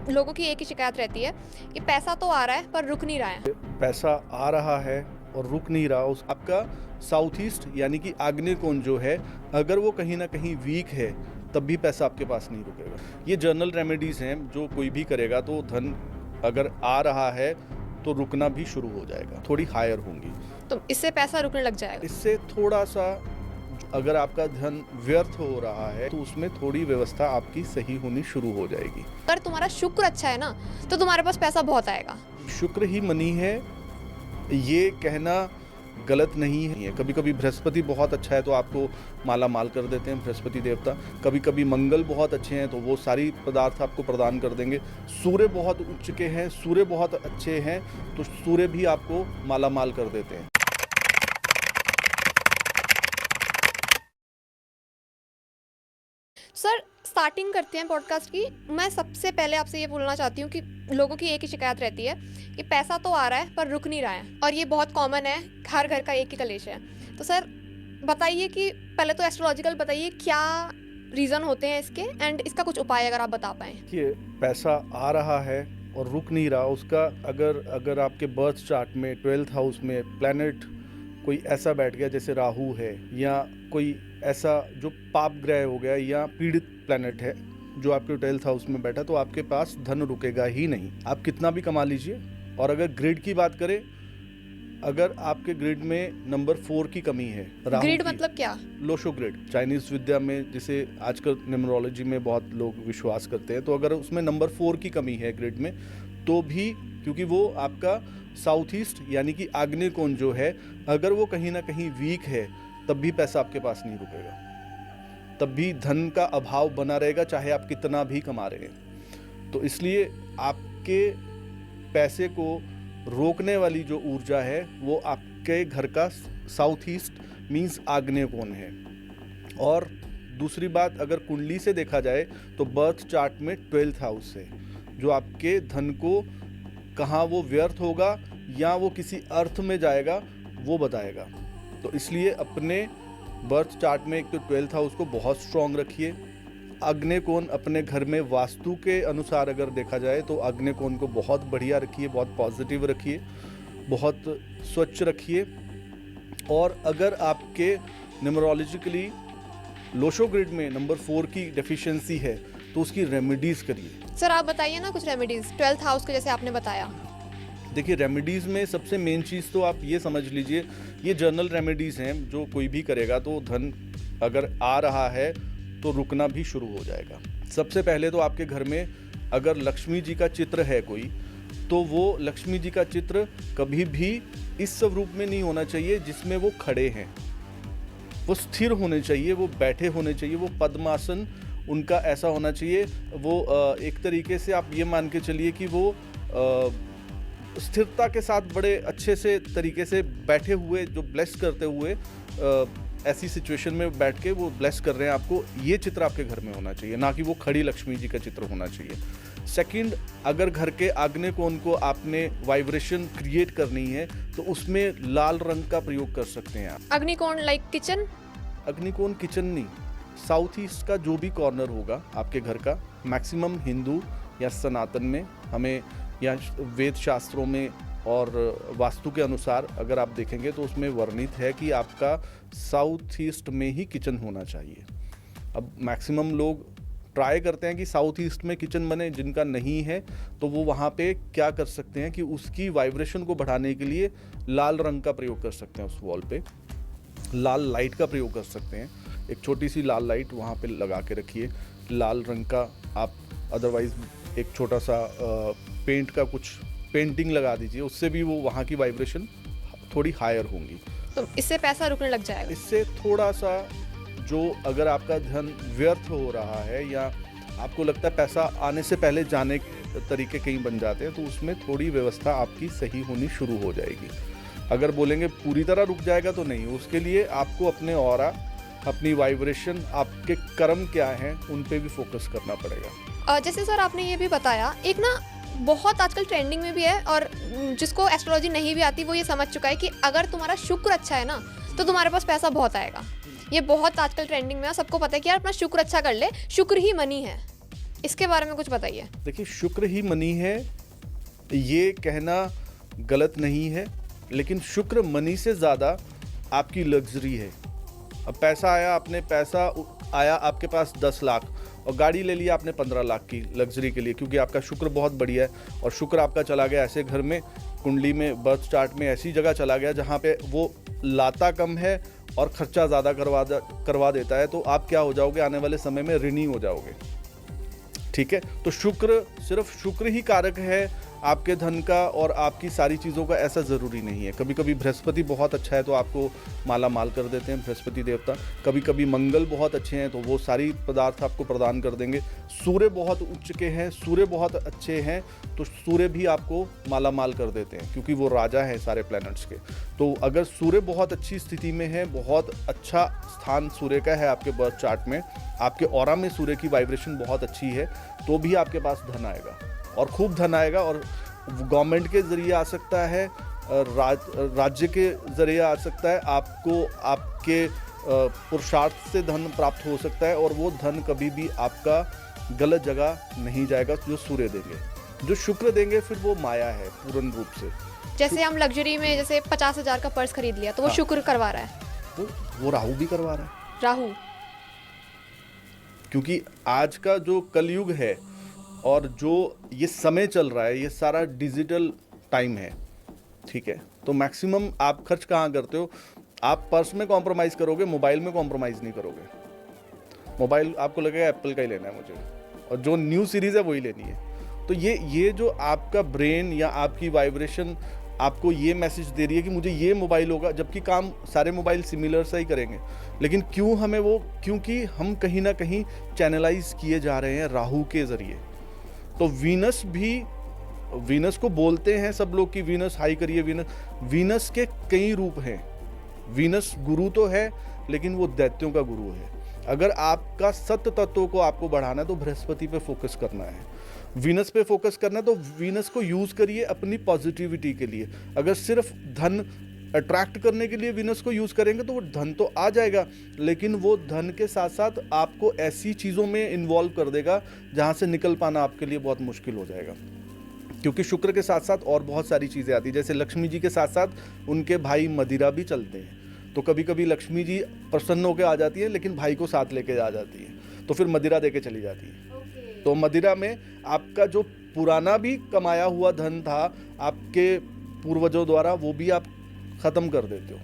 लोगों की एक ही शिकायत रहती है कि पैसा तो आ रहा है पर रुक नहीं रहा है। पैसा आ रहा है और रुक नहीं रहा। उस आपका साउथ ईस्ट यानी कि आग्नेय कोण जो है, अगर वो कहीं ना कहीं वीक है तब भी पैसा आपके पास नहीं रुकेगा। ये जनरल रेमेडीज़ हैं, जो कोई भी करेगा तो धन अगर आ रहा है तो रुकना भी शुरू हो जाएगा, थोड़ी हायर होंगी। तो इससे पैसा रुकने लग जाएगा। इससे थोड़ा सा अगर आपका धन व्यर्थ हो रहा है तो उसमें थोड़ी व्यवस्था आपकी सही होनी शुरू हो जाएगी। अगर तुम्हारा शुक्र अच्छा है ना तो तुम्हारे पास पैसा बहुत आएगा। शुक्र ही मनी है, ये कहना गलत नहीं है। कभी कभी बृहस्पति बहुत अच्छा है तो आपको माला माल कर देते हैं बृहस्पति देवता। कभी कभी मंगल बहुत अच्छे हैं तो वो सारी पदार्थ आपको प्रदान कर देंगे। सूर्य बहुत उच्च के हैं, सूर्य बहुत अच्छे हैं तो सूर्य भी आपको माला माल कर देते हैं। सर स्टार्टिंग करते हैं पॉडकास्ट की। मैं सबसे पहले आपसे ये बोलना चाहती हूँ कि लोगों की एक ही शिकायत रहती है कि पैसा तो आ रहा है पर रुक नहीं रहा है, और ये बहुत कॉमन है, हर घर का एक ही कलेश है। तो सर बताइए कि पहले तो एस्ट्रोलॉजिकल बताइए क्या रीज़न होते हैं इसके, एंड इसका कुछ उपाय अगर आप बता पाएँ। कि पैसा आ रहा है और रुक नहीं रहा, उसका अगर आपके बर्थ चार्ट में 12th हाउस में प्लैनेट कोई ऐसा बैठ गया जैसे राहु है, या कोई ऐसा जो पाप ग्रह हो गया या पीड़ित प्लैनेट है जो आपके 12th हाउस में बैठा, तो आपके पास धन रुकेगा ही नहीं, आप कितना भी कमा लीजिए। और अगर ग्रिड की बात करें, अगर आपके ग्रिड में नंबर 4 की कमी है, ग्रिड मतलब क्या? लोशो ग्रिड, चाइनीज विद्या में जिसे आजकल न्यूमरोलॉजी में बहुत लोग विश्वास करते हैं, तो अगर उसमें नंबर 4 की कमी है ग्रिड में, तो भी क्योंकि वो आपका साउथ ईस्ट यानी कि आग्नेय कोण जो है, अगर वो कहीं ना कहीं वीक है तब भी पैसा आपके पास नहीं रुकेगा, तब भी धन का अभाव बना रहेगा चाहे आप कितना भी कमा रहे हैं। तो इसलिए आपके पैसे को रोकने वाली जो ऊर्जा है वो आपके घर का साउथ ईस्ट मीन्स आग्नेय कोण है। और दूसरी बात, अगर कुंडली से देखा जाए तो बर्थ चार्ट में 12th हाउस है जो आपके धन को कहाँ वो व्यर्थ होगा या वो किसी अर्थ में जाएगा वो बताएगा। तो इसलिए अपने बर्थ चार्ट में एक तो 12th हाउस को बहुत स्ट्रॉन्ग रखिए। आग्नेय कोण अपने घर में वास्तु के अनुसार अगर देखा जाए तो आग्नेय कोण को बहुत बढ़िया रखिए, बहुत पॉजिटिव रखिए, बहुत स्वच्छ रखिए। और अगर आपके न्यूमरोलॉजिकली लोशो ग्रिड में नंबर 4 की डेफिशिएंसी है तो उसकी रेमेडीज़ करिए। सर आप बताइए ना कुछ रेमेडीज 12th हाउस के, जैसे आपने बताया। देखिए, रेमेडीज़ में सबसे मेन चीज़ तो आप ये समझ लीजिए, ये जनरल रेमेडीज़ हैं, जो कोई भी करेगा तो धन अगर आ रहा है तो रुकना भी शुरू हो जाएगा। सबसे पहले तो आपके घर में अगर लक्ष्मी जी का चित्र है कोई, तो वो लक्ष्मी जी का चित्र कभी भी इस स्वरूप में नहीं होना चाहिए जिसमें वो खड़े हैं, वो स्थिर होने चाहिए, वो बैठे होने चाहिए, वो पद्मासन उनका ऐसा होना चाहिए। वो एक तरीके से आप ये मान के चलिए कि वो स्थिरता के साथ बड़े अच्छे से तरीके से बैठे हुए, जो ब्लेस करते हुए ऐसी सिचुएशन में बैठ के वो ब्लेस कर रहे हैं आपको, ये चित्र आपके घर में होना चाहिए, ना कि वो खड़ी लक्ष्मी जी का चित्र होना चाहिए। सेकंड, अगर घर के आग्नेय कोण को आपने वाइब्रेशन क्रिएट करनी है तो उसमें लाल रंग का प्रयोग कर सकते हैं आप। अग्निकोण लाइक किचन? अग्निकोण किचन नहीं, साउथ ईस्ट का जो भी कॉर्नर होगा आपके घर का, मैक्सिमम हिंदू या सनातन में हमें या वेद शास्त्रों में और वास्तु के अनुसार अगर आप देखेंगे तो उसमें वर्णित है कि आपका साउथ ईस्ट में ही किचन होना चाहिए। अब मैक्सिमम लोग ट्राई करते हैं कि साउथ ईस्ट में किचन बने, जिनका नहीं है तो वो वहाँ पे क्या कर सकते हैं कि उसकी वाइब्रेशन को बढ़ाने के लिए लाल रंग का प्रयोग कर सकते हैं। उस वॉल पे लाल लाइट का प्रयोग कर सकते हैं, एक छोटी सी लाल लाइट वहाँ पे लगा के रखिए लाल रंग का। आप अदरवाइज एक छोटा सा पेंट का कुछ पेंटिंग लगा दीजिए, उससे भी वो वहाँ की वाइब्रेशन थोड़ी हायर होंगी। तो इससे पैसा रुकने लग जाएगा। इससे थोड़ा सा जो अगर आपका धन व्यर्थ हो रहा है या आपको लगता है पैसा आने से पहले जाने के तरीके कहीं बन जाते हैं, तो उसमें थोड़ी व्यवस्था आपकी सही होनी शुरू हो जाएगी। अगर बोलेंगे पूरी तरह रुक जाएगा तो नहीं, उसके लिए आपको अपने ऑरा, अपनी वाइब्रेशन, आपके कर्म क्या हैं उन पे भी फोकस करना पड़ेगा। जैसे सर आपने ये भी बताया, एक ना बहुत आजकल ट्रेंडिंग में भी है और जिसको एस्ट्रोलॉजी नहीं भी आती वो ये समझ चुका है कि अगर तुम्हारा शुक्र अच्छा है ना तो तुम्हारे पास पैसा बहुत आएगा। ये बहुत आजकल ट्रेंडिंग में है, सबको पता है कि यार अपना शुक्र अच्छा कर ले, शुक्र ही मनी है। इसके बारे में कुछ बताइए। देखिए, शुक्र ही मनी है, ये कहना गलत नहीं है, लेकिन शुक्र मनी से ज़्यादा आपकी लग्जरी है। अब पैसा आया आपके पास 10 लाख और गाड़ी ले लिया आपने 15 लाख की लग्जरी के लिए, क्योंकि आपका शुक्र बहुत बढ़िया है और शुक्र आपका चला गया ऐसे घर में, कुंडली में, बर्थ चार्ट में ऐसी जगह चला गया जहाँ पे वो लाता कम है और खर्चा ज़्यादा करवा देता है, तो आप क्या हो जाओगे, आने वाले समय में ऋणी हो जाओगे। ठीक है, तो शुक्र, सिर्फ शुक्र ही कारक है आपके धन का और आपकी सारी चीज़ों का, ऐसा ज़रूरी नहीं है। कभी कभी बृहस्पति बहुत अच्छा है तो आपको माला माल कर देते हैं बृहस्पति देवता, कभी कभी मंगल बहुत अच्छे हैं तो वो सारी पदार्थ आपको प्रदान कर देंगे। सूर्य बहुत उच्च के हैं, सूर्य बहुत अच्छे हैं तो सूर्य भी आपको माला माल कर देते हैं, क्योंकि वो राजा हैं सारे प्लैनेट्स के। तो अगर सूर्य बहुत अच्छी स्थिति में है, बहुत अच्छा स्थान सूर्य का है आपके बर्थ चार्ट में, आपके ऑरा में सूर्य की वाइब्रेशन बहुत अच्छी है, तो भी आपके पास धन आएगा और खूब धन आएगा। और गवर्नमेंट के ज़रिए आ सकता है, राज्य के ज़रिए आ सकता है, आपको आपके पुरुषार्थ से धन प्राप्त हो सकता है और वो धन कभी भी आपका गलत जगह नहीं जाएगा। जो सूर्य देंगे, जो शुक्र देंगे, फिर वो माया है पूर्ण रूप से। जैसे हम लग्जरी में जैसे 50,000 का पर्स खरीद लिया तो वो हाँ। शुक्र करवा रहा है, वो राहु भी करवा रहा है, राहु। क्योंकि आज का जो कलयुग है और जो ये समय चल रहा है, ये सारा डिजिटल टाइम है। ठीक है, तो मैक्सिमम आप खर्च कहाँ करते हो, आप पर्स में कॉम्प्रोमाइज़ करोगे, मोबाइल में कॉम्प्रोमाइज़ नहीं करोगे। मोबाइल आपको लगेगा एप्पल का ही लेना है मुझे, और जो न्यू सीरीज़ है वही लेनी है। तो ये जो आपका ब्रेन या आपकी वाइब्रेशन आपको ये मैसेज दे रही है कि मुझे ये मोबाइल होगा, जबकि काम सारे मोबाइल सिमिलर से ही करेंगे, लेकिन क्यों हमें वो, क्योंकि हम कहीं ना कहीं चैनलाइज किए जा रहे हैं राहु के ज़रिए। तो वीनस को बोलते हैं सब लोग कि वीनस हाई करिए, वीनस के कई रूप हैं। वीनस गुरु तो है, लेकिन वो दैत्यों का गुरु है। अगर आपका सत्य तत्वों को आपको बढ़ाना है तो बृहस्पति पे फोकस करना है, वीनस पे फोकस करना है। तो वीनस को यूज़ करिए अपनी पॉजिटिविटी के लिए। अगर सिर्फ धन अट्रैक्ट करने के लिए वीनस को यूज़ करेंगे तो वो धन तो आ जाएगा, लेकिन वो धन के साथ साथ आपको ऐसी चीज़ों में इन्वॉल्व कर देगा जहाँ से निकल पाना आपके लिए बहुत मुश्किल हो जाएगा। क्योंकि शुक्र के साथ साथ और बहुत सारी चीज़ें आती हैं, जैसे लक्ष्मी जी के साथ साथ उनके भाई मदिरा भी चलते हैं। तो कभी कभी लक्ष्मी जी प्रसन्न होकर आ जाती है, लेकिन भाई को साथ लेके आ जाती है, तो फिर मदिरा दे के चली जाती है। तो मदिरा में आपका जो पुराना भी कमाया हुआ धन था आपके पूर्वजों द्वारा, वो भी आप ख़त्म कर देते हो।